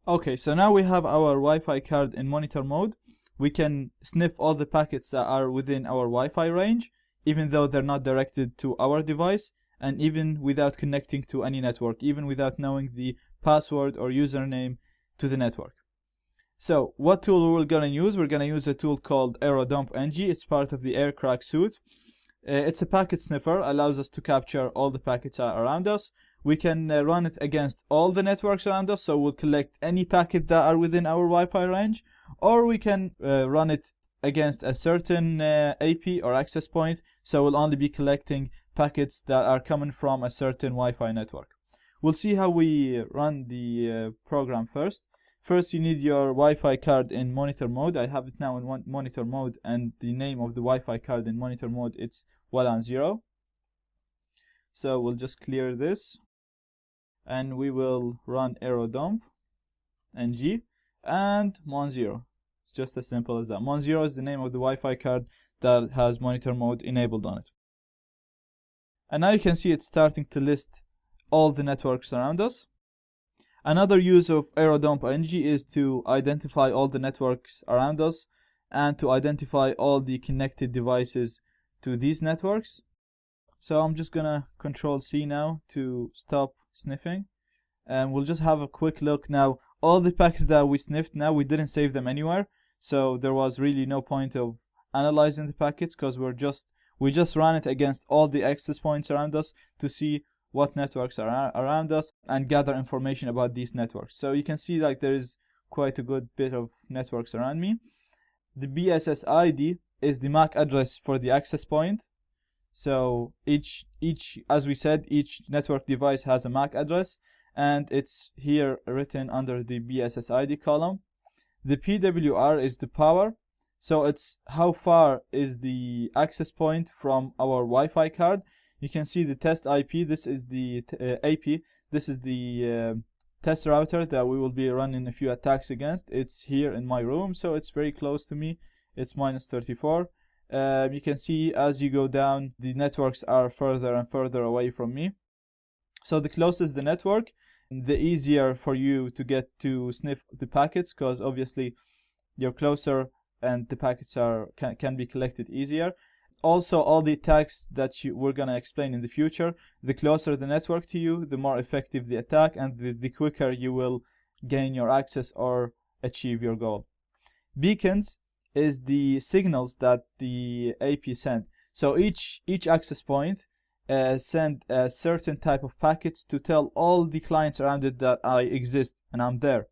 Okay, so now we have our Wi-Fi card in monitor mode. We can sniff all the packets that are within our Wi-Fi range, even though they're not directed to our device, and even without connecting to any network, even without knowing the password or username to the network. So what tool we're gonna use? We're gonna use a tool called Airodump NG. It's part of the AirCrack suite. It's a packet sniffer, allows us to capture all the packets around us. We can run it against all the networks around us, so we'll collect any packet that are within our Wi-Fi range, or we can run it against a certain AP or access point, so we'll only be collecting packets that are coming from a certain Wi-Fi network. We'll see how we run the program first. First, you need your Wi-Fi card in monitor mode. I have it now in monitor mode, and the name of the Wi-Fi card in monitor mode, it's WLAN0. So we'll just clear this, and we will run Airodump ng and mon0. It's just as simple as that. Mon0 is the name of the Wi-Fi card that has monitor mode enabled on it. And now you can see it's starting to list all the networks around us. Another use of Airodump ng is to identify all the networks around us and to identify all the connected devices to these networks. So I'm just gonna Control C now to stop sniffing, and we'll just have a quick look now. All the packets that we sniffed, now we didn't save them anywhere, so there was really no point of analyzing the packets, because we just ran it against all the access points around us to see what networks are around us and gather information about these networks. So you can see like there is quite a good bit of networks around me. The BSS ID is the MAC address for the access point. So as we said, each network device has a MAC address, and it's here written under the BSS ID column. The PWR is the power. So it's how far is the access point from our Wi-Fi card. You can see the test IP. This is the AP. This is the test router that we will be running a few attacks against. It's here in my room, so it's very close to me. It's -34. You can see as you go down, the networks are further and further away from me. So the closer the network, the easier for you to get to sniff the packets, because obviously you're closer and the packets can be collected easier. Also, all the attacks that we're going to explain in the future, the closer the network to you, the more effective the attack, and the quicker you will gain your access or achieve your goal. Beacons is the signals that the AP send. So each access point send a certain type of packets to tell all the clients around it that I exist and I'm there.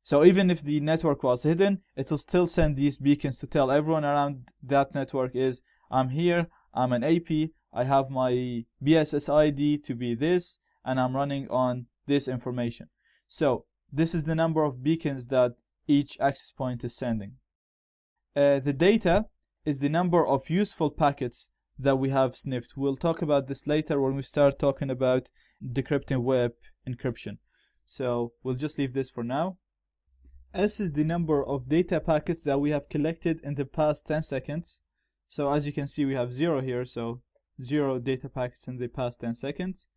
So even if the network was hidden, it will still send these beacons to tell everyone around that network is, I'm here, I'm an AP, I have my BSS ID to be this, and I'm running on this information. So this is the number of beacons that each access point is sending. The data is the number of useful packets that we have sniffed. We'll talk about this later when we start talking about decrypting web encryption. So we'll just leave this for now. S is the number of data packets that we have collected in the past 10 seconds. So as you can see, we have 0 here, so 0 data packets in the past 10 seconds.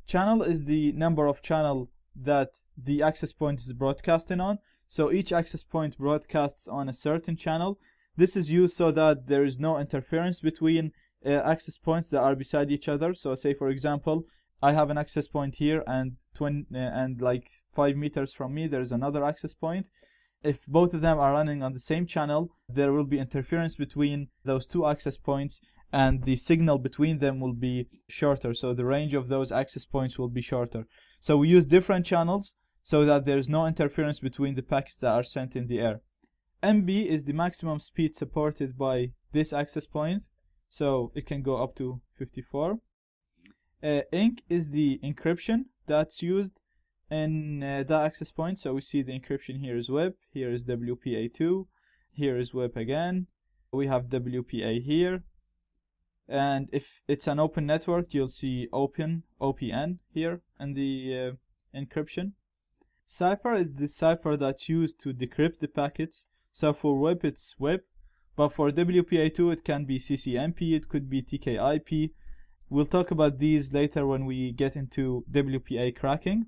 Channel is the number of channel that the access point is broadcasting on. So each access point broadcasts on a certain channel. This is used so that there is no interference between access points that are beside each other. So say for example, I have an access point here, and like 5 meters from me there's another access point. If both of them are running on the same channel, there will be interference between those two access points, and the signal between them will be shorter. So the range of those access points will be shorter. So we use different channels so that there's no interference between the packets that are sent in the air. MB is the maximum speed supported by this access point, so it can go up to 54. Inc is the encryption that's used in that access point. So we see the encryption here is web, here is WPA2, here is web again, we have WPA here, and if it's an open network you'll see OPN here in the encryption. Cipher is the cipher that's used to decrypt the packets. So for web it's web, but for WPA2 it can be CCMP, it could be TKIP. We'll talk about these later when we get into WPA cracking.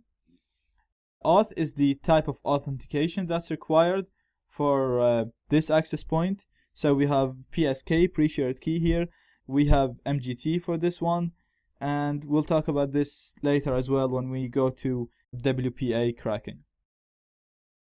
auth is the type of authentication that's required for this access point. So we have PSK, pre-shared key here. We have MGT for this one. And we'll talk about this later as well when we go to WPA cracking.